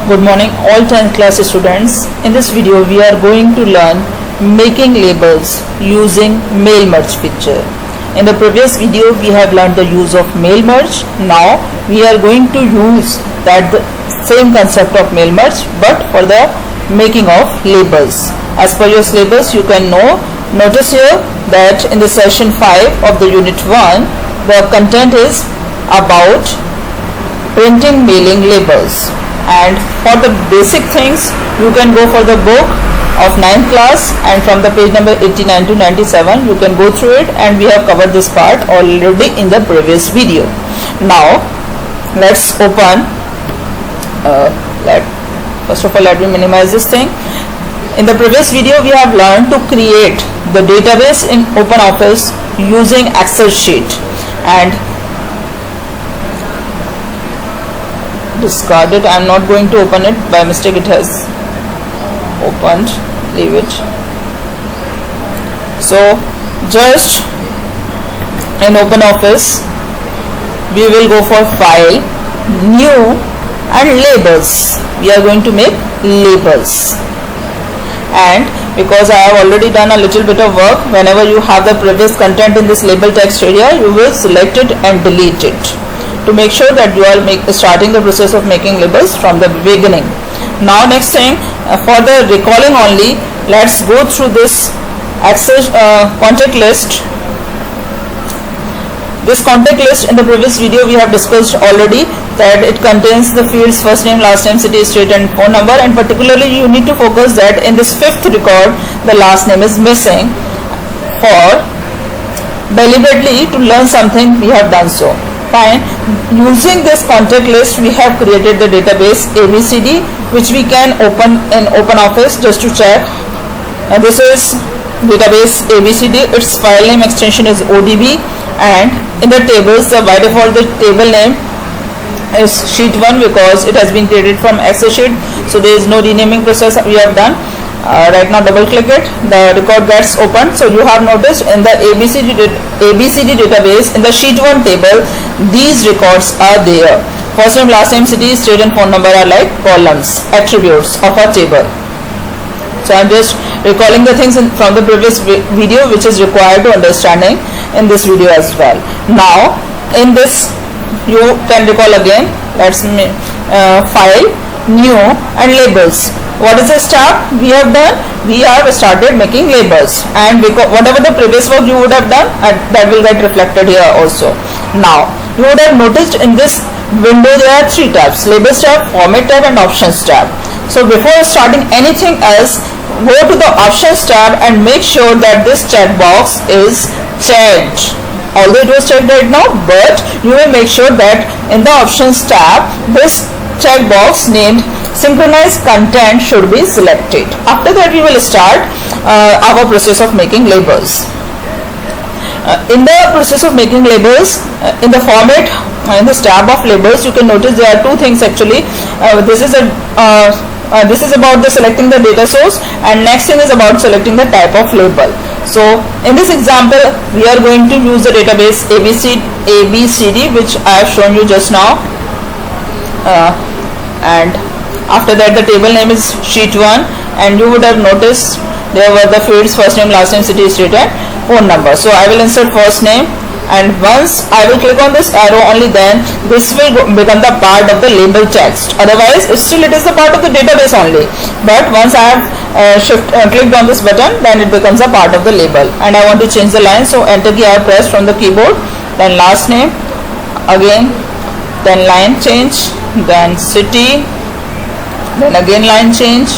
Good morning all 10th class students. In this video we are going to learn making labels using mail merge feature. In the previous video we have learned the use of mail merge. Now we are going to use that same concept of mail merge but for the making of labels. As per your syllabus you can notice here that in the session 5 of the unit 1 the content is about printing mailing labels, and for the basic things you can go for the book of 9th class and from the page number 89 to 97 you can go through it, and we have covered this part already in the previous video. Now let's open first of all let me minimize this thing. In the previous video we have learned to create the database in OpenOffice using Excel sheet, and discard it. I am not going to open it, by mistake it has opened, leave it. So just in OpenOffice we will go for file, new and labels. We are going to make labels, and because I have already done a little bit of work, whenever you have the previous content in this label text area you will select it and delete it to make sure that you are starting the process of making labels from the beginning. Now next thing, for the recalling only, let's go through this Excel contact list. This contact list in the previous video we have discussed already that it contains the fields first name, last name, city, state and phone number, and particularly you need to focus that in this 5th record the last name is missing. For deliberately to learn something we have done so. Fine. Using this contact list we have created the database ABCD, which we can open in OpenOffice just to check. And this is database ABCD. Its file name extension is ODB, and in the tables by default the table name is sheet 1 because it has been created from Excel sheet, so there is no renaming process we have done. Right now double click it, the record gets opened. So you have noticed in the ABCD database in the sheet 1 table these records are there. First name, last name, city, state and phone number are like columns, attributes of a table. So I am just recalling the things from the previous video which is required to understanding in this video as well. Now in this you can recall again. Let's file, new and labels. What is the step we have done? We have started making labels, and because whatever the previous work you would have done that will get reflected here also. Now you would have noticed in this window there are 3 tabs: labels tab, format tab and options tab. So before starting anything else, go to the options tab and make sure that this checkbox is checked. Although it was checked right now, but you will make sure that in the options tab this checkbox named synchronize content should be selected. After that we will start our process of making labels. In the process of making labels, in the format, in this tab of labels you can notice there are 2 things actually. This is about the selecting the data source, and next thing is about selecting the type of label. So in this example we are going to use the database ABCD which I have shown you just now, and after that the table name is sheet 1, and you would have noticed there were the fields first name, last name, city, state and phone number. So I will insert first name, and once I will click on this arrow only then this will become the part of the label text. Otherwise still it is the part of the database only, but once I have clicked on this button then it becomes a part of the label. And I want to change the line, so enter key I have pressed from the keyboard, then last name again, then line change, then city, then again line change,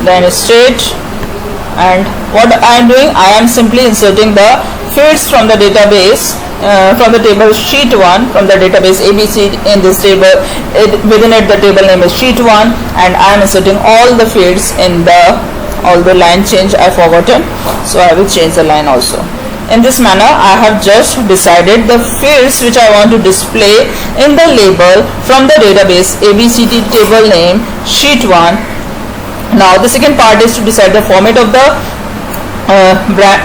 then state. And what I am doing, I am simply inserting the fields from the database from the table sheet 1 from the database ABC in this table. Within it the table name is sheet 1, and I am inserting all the fields in all the line change I forgotten, so I will change the line also. In this manner I have just decided the fields which I want to display in the label from the database ABCD table name sheet 1. Now the second part is to decide the format of the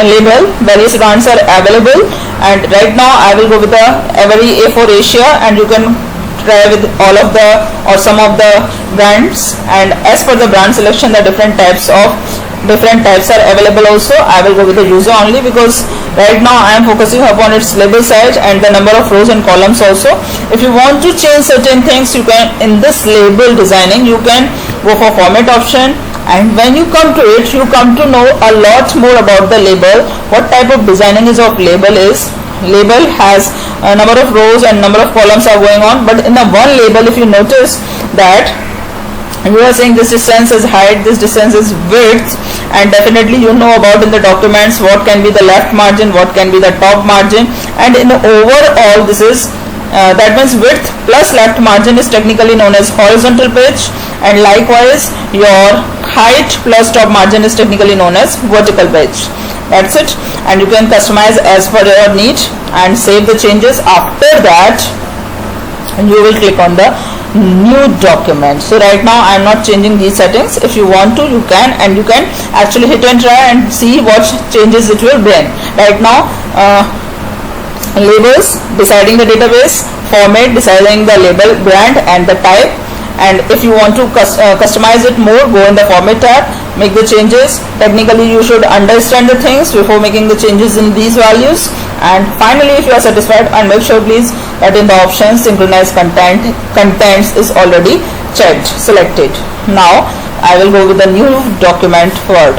label. Various brands are available, and right now I will go with the every A4 Asia, and you can try with all of the or some of the brands, and as per the brand selection the different types are available also. I will go with the user only because right now I am focusing upon its label size and the number of rows and columns also. If you want to change certain things, you can, in this label designing, you can go for format option, and when you come to it, you come to know a lot more about the label, what type of designing is of label is. Label has a number of rows and number of columns are going on, but in the one label, if you notice that you are saying this distance is height, this distance is width, and definitely you know about in the documents what can be the left margin, what can be the top margin, and in the overall this is that means width plus left margin is technically known as horizontal pitch, and likewise your height plus top margin is technically known as vertical pitch. That's it, and you can customize as per your need and save the changes. After that you will click on the new document. So right now I am not changing these settings. If you want to, you can, and you can actually hit and try and see what changes it will bring. Right now labels, deciding the database, format, deciding the label brand and the type, and if you want to customize it more, go in the format tab, make the changes. Technically you should understand the things before making the changes in these values, and finally if you are satisfied, and make sure please that in the options synchronize contents is already checked, selected. Now I will go with the new document Word,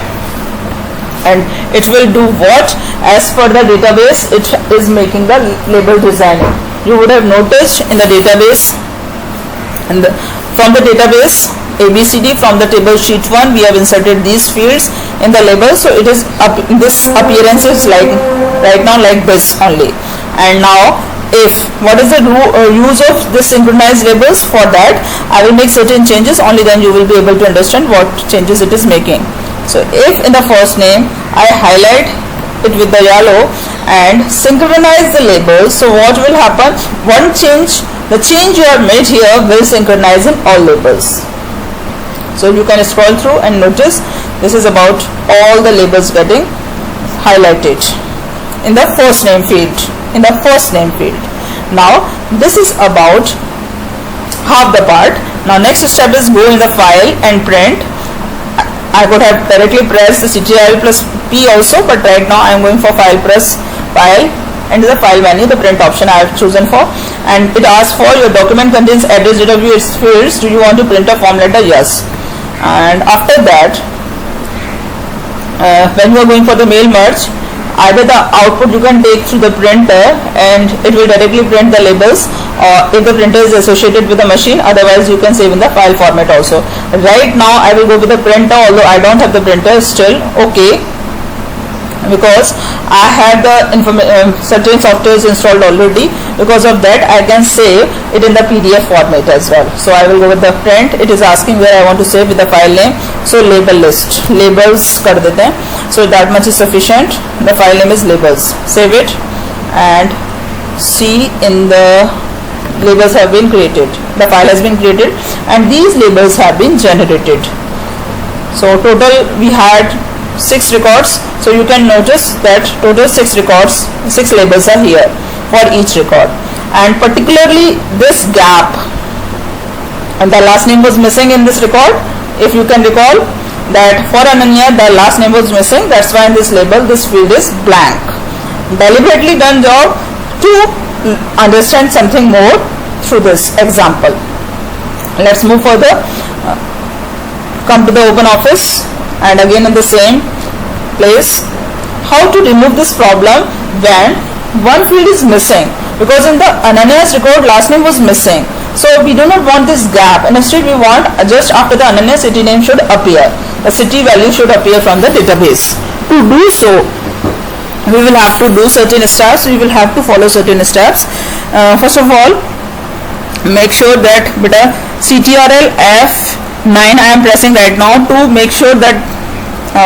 and it will do what? As per the database, it is making the label designing. You would have noticed in the database, and from the database ABCD, from the table sheet 1 we have inserted these fields in the label, so it is this appearance is like right now like this only. And now if what is the use of this synchronized labels, for that I will make certain changes, only then you will be able to understand what changes it is making. So if in the first name I highlight it with the yellow and synchronize the labels, so what will happen? One change, the change you have made here will synchronize in all labels. So you can scroll through and notice this is about all the labels getting highlighted in the first name field. Now this is about half the part. Now next step is go in the file and print. I could have directly pressed the Ctrl plus P also, but right now I am going for file, press file, and in the file menu the print option I have chosen for, and it asks for your document contains address, date of its fields, do you want to print a form letter? Yes. And after that when you are going for the mail merge, either the output you can take through the printer and it will directly print the labels, or if the printer is associated with the machine, otherwise you can save in the file format also. Right now I will go with the printer, although I don't have the printer still, okay, because I have the certain softwares installed already. Because of that I can save it in the PDF format as well. So I will go with the print. It is asking where I want to save with the file name, so label list, labels kar dete hain, so that much is sufficient. The file name is labels, save it, and see in the labels have been created, the file has been created and these labels have been generated. So total we had 6 records, so you can notice that total 6 records, 6 labels are here for each record, and particularly this gap, and the last name was missing in this record. If you can recall that for Ananya the last name was missing, that's why in this label this field is blank. Deliberately done job to understand something more through this example. Let's move further. Come to the Open Office, and again in the same place, how to remove this problem when one field is missing, because in the Ananya's record last name was missing, so we do not want this gap, and instead we want just after the Ananya city name should appear, the city value should appear from the database. To do so we will have to do certain steps, we will have to follow certain steps. First of all, make sure that Ctrl F9 I am pressing right now to make sure that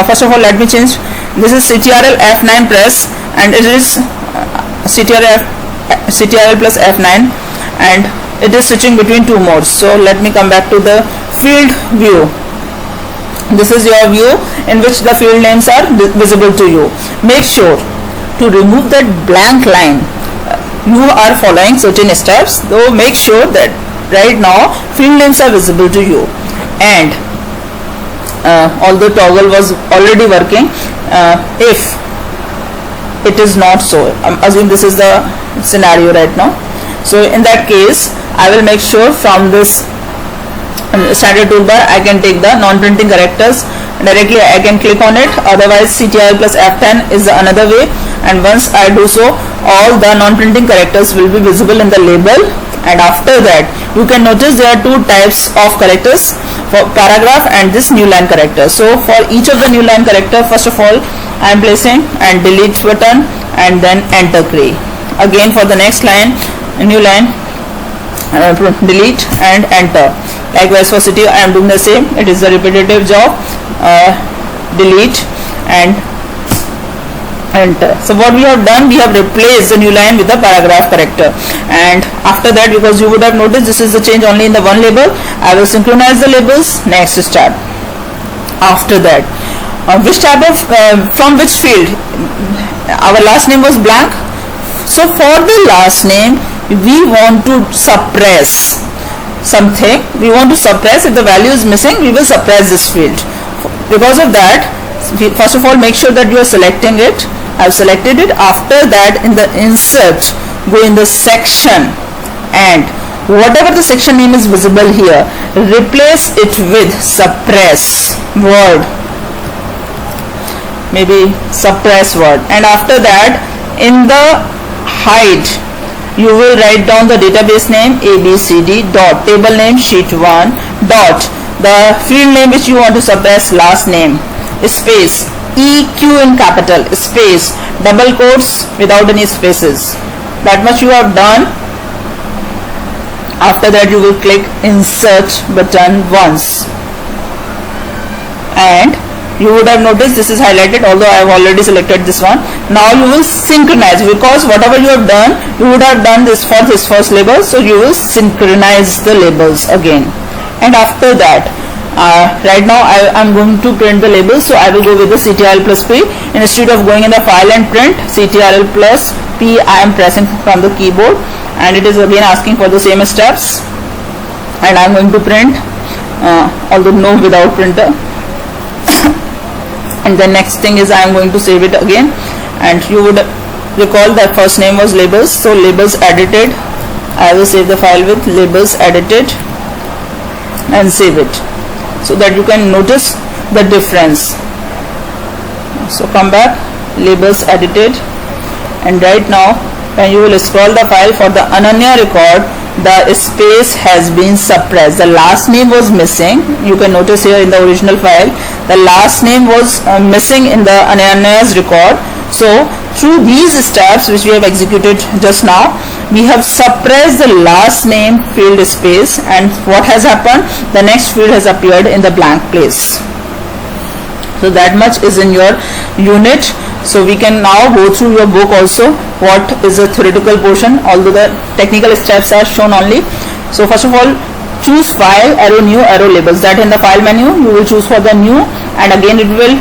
first of all let me change, this is Ctrl F9 press, and it is Ctrl plus F9, and it is switching between 2 modes. So let me come back to the field view. This is your view in which the field names are visible to you. Make sure to remove that blank line. You are following certain steps, though make sure that right now field names are visible to you. And although toggle was already working, if it is not so, assume this is the scenario right now. So in that case, I will make sure from this standard toolbar I can take the non-printing characters directly. I can click on it, otherwise CTRL plus F10 is another way, and once I do so, all the non-printing characters will be visible in the label. And after that, you can notice there are two types of characters, for paragraph and this new line character. So for each of the new line character, first of all I am placing and delete button and then enter key. Again for the next line, new line, delete and enter. Likewise for city I am doing the same. It is a repetitive job. Delete and enter. So what we have done, we have replaced the new line with the paragraph character. And after that, because you would have noticed this is the change only in the one label, I will synchronize the labels. Next step. After that, which type of from which field? Our last name was blank, so for the last name we want to suppress something. We want to suppress, if the value is missing, we will suppress this field. Because of that, first of all make sure that you are selecting it. I have selected it. After that, in the insert, go in the section, and whatever the section name is visible here, replace it with suppress word, maybe suppress word. And after that, in the hide, you will write down the database name abcd dot table name sheet 1 dot the field name which you want to suppress, last name, space EQ in capital, space double quotes without any spaces. That much you have done. After that, you will click insert button once, and you would have noticed this is highlighted, although I have already selected this one. Now you will synchronize, because whatever you have done, you would have done this for this first label, so you will synchronize the labels again. And after that, right now I am going to print the labels, so I will go with the CTRL plus P. Instead of going in the file and print, CTRL plus P I am pressing from the keyboard, and it is again asking for the same steps, and I am going to print, although no without printer. And the next thing is I am going to save it again, and you would recall that first name was labels, so labels edited. I will save the file with labels edited and save it, so that you can notice the difference. So come back, labels edited, and right now when you will scroll the file for the Ananya record, the space has been suppressed. The last name was missing. You can notice here in the original file, the last name was missing in the Ananya's record. So through these steps which we have executed just now, we have suppressed the last name field space, and what has happened, the next field has appeared in the blank place. So that much is in your unit. So we can now go through your book also, what is the theoretical portion, although the technical steps are shown only. So first of all, choose file, arrow new, arrow labels. That in the file menu you will choose for the new, and again it will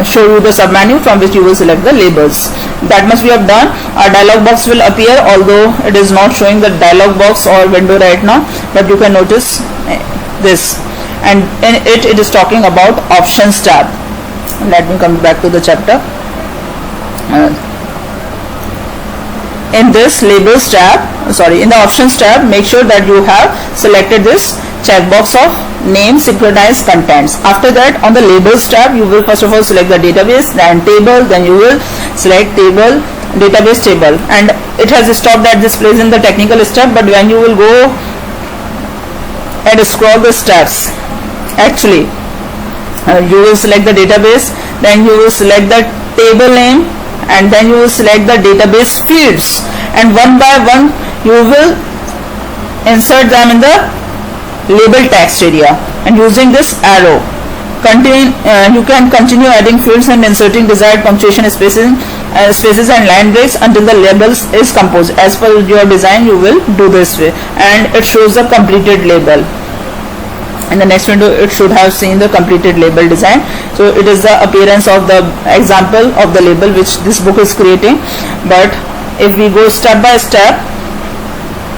show you the sub menu from which you will select the labels. That much we have done. A dialog box will appear, although it is not showing the dialog box or window right now, but you can notice this, and in it is talking about options tab. Let me come back to the chapter. In this labels tab, in the options tab, make sure that you have selected this checkbox of name synchronized contents. After that, on the labels tab, you will first of all select the database, then table, then you will select table, database table, and it has stopped at this place in the technical step. But when you will go and scroll the steps, actually you will select the database, then you will select the table name, and then you will select the database fields, and one by one you will insert them in the label text area, and using this arrow you can continue adding fields and inserting desired punctuation spaces and line breaks until the labels is composed. As per your design you will do this way, and it shows the completed label. In the next window it should have seen the completed label design. So it is the appearance of the example of the label which this book is creating. But if we go step by step,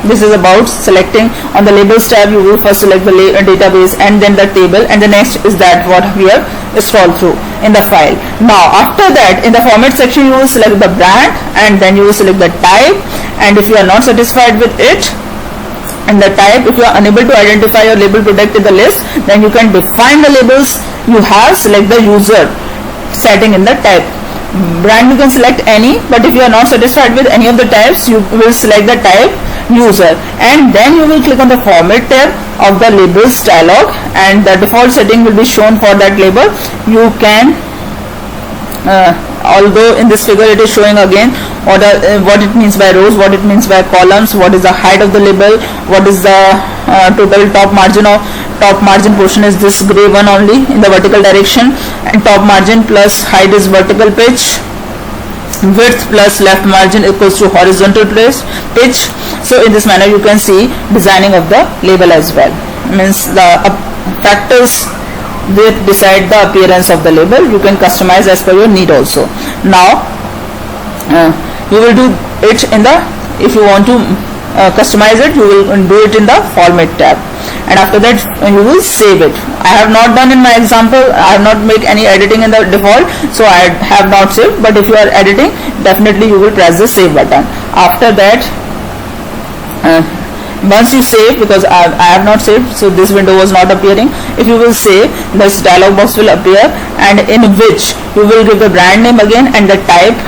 This is about selecting on the labels tab. You will first select the database and then the table, and the next is that what we have scrolled through in the file. Now after that, in the format section, you will select the brand and then you will select the type, and if you are not satisfied with it and the type, if you are unable to identify your label product in the list, then you can define the labels you have, select the user setting in the type. Brand you can select any, but if you are not satisfied with any of the types, you will select the type user, and then you will click on the format tab of the labels dialog, and the default setting will be shown for that label. You can although in this figure it is showing again what it means by rows, what it means by columns, what is the height of the label, what is the total top margin portion is this gray one only in the vertical direction, and top margin plus height is vertical pitch, width plus left margin equals to horizontal pitch. So in this manner you can see designing of the label as well. Means the factors that decide the appearance of the label, you can customize as per your need also. Now you will do it in the, if you want to customize it, you will do it in the format tab, and after that you will save it. I have not done in my example, I have not make any editing in the default, so I have not saved, but if you are editing, definitely you will press the save button. After that, once you save, because I have not saved, so this window was not appearing, if you will save, this dialog box will appear, and in which you will give the brand name again and the type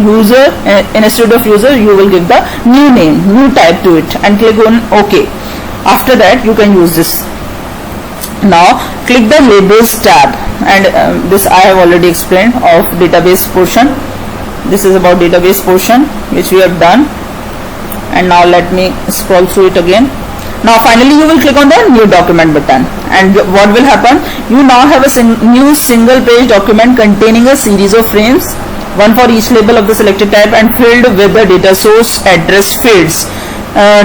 user, instead of user you will give the new name, new type to it, and click on OK. After that you can use this. Now click the labels tab, and this I have already explained of database portion. This is about database portion which we have done, and now let me scroll through it again. Now finally you will click on the new document button, and what will happen, you now have a new single page document containing a series of frames, one for each label of the selected type and filled with the data source address fields.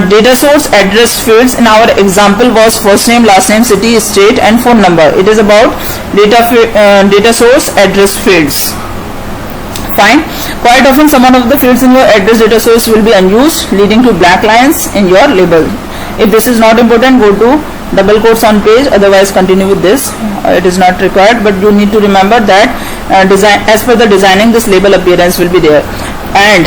Data source address fields in our example was first name, last name, city, state and phone number. It is about data source address fields. Fine. Quite often some of the fields in your address data source will be unused, leading to black lines in your label. If this is not important, go to double quotes on page, otherwise continue with this. It is not required, but you need to remember that as per the designing, this label appearance will be there. And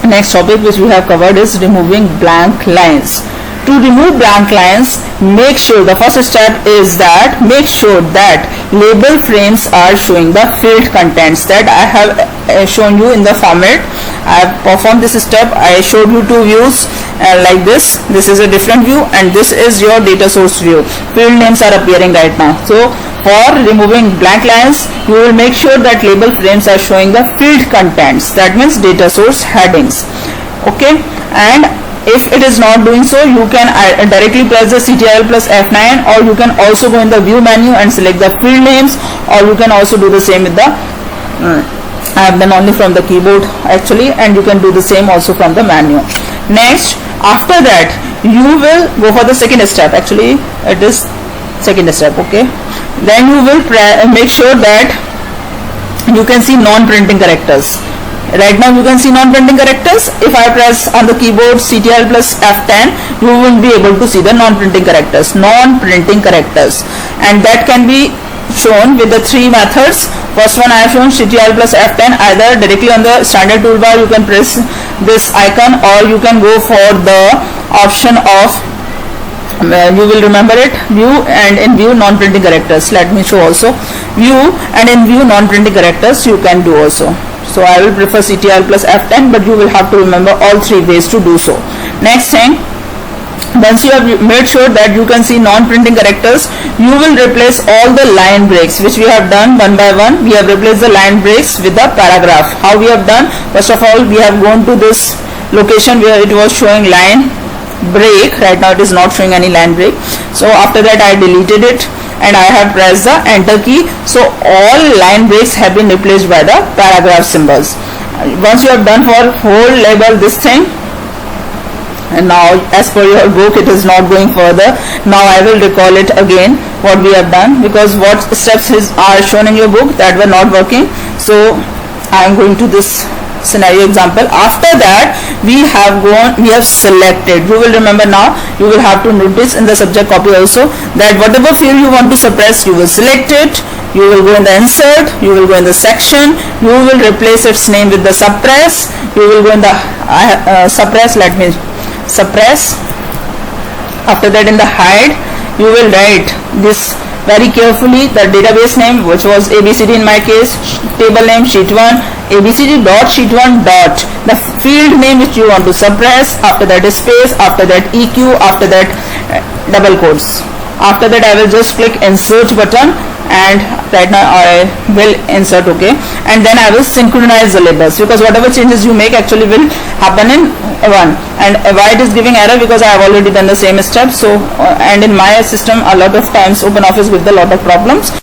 next topic which we have covered is removing blank lines. To remove blank lines, make sure the first step is that make sure that label frames are showing the field contents that I have shown you in the format. I have performed this step. I showed you two views like this. This is a different view and this is your data source view. Field names are appearing right now. So for removing blank lines, you will make sure that label frames are showing the field contents. That means data source headings. Okay, and if it is not doing so, you can directly press the Ctrl plus F9, or you can also go in the view menu and select the field names, or you can also do the same with the I have done only from the keyboard actually, and you can do the same also from the menu. Next, after that you will go for the second step. Actually it is second step. Okay, then you will make sure that you can see non-printing characters. Right now you can see non-printing characters. If I press on the keyboard Ctrl plus F10, you will be able to see the non-printing characters. And that can be shown with the three methods. First one I have shown, Ctrl plus F10, either directly on the standard toolbar you can press this icon, or you can go for the option of you will remember it, view, and in view non-printing characters. Let me show also view, and in view non-printing characters you can do also. So I will prefer Ctrl plus F10, but you will have to remember all three ways to do so. Next thing, once you have made sure that you can see non-printing characters, you will replace all the line breaks which we have done one by one. We have replaced the line breaks with the paragraph. How we have done? First of all, we have gone to this location where it was showing line break. Right now it is not showing any line break. So after that I deleted it and I have pressed the enter key. So all line breaks have been replaced by the paragraph symbols. Once you have done for whole label this thing, and now as per your book it is not going further. Now I will recall it again what we have done, because what steps are shown in your book that were not working. So I am going to this scenario example. After that we have selected. You will remember now, you will have to notice in the subject copy also that whatever field you want to suppress, you will select it, you will go in the insert, you will go in the section, you will replace its name with the suppress, you will go in the suppress, let me suppress. After that in the hide, you will write this very carefully, the database name, which was ABCD in my case, table name sheet 1, abcd dot sheet 1 dot the field name which you want to suppress, after that is space, after that EQ, after that double quotes. After that I will just click insert button, and right now I will insert, okay, and then I will synchronize the labels, because whatever changes you make actually will happen in one. And why it is giving error? Because I have already done the same step. So and in my system a lot of times OpenOffice gives a lot of problems.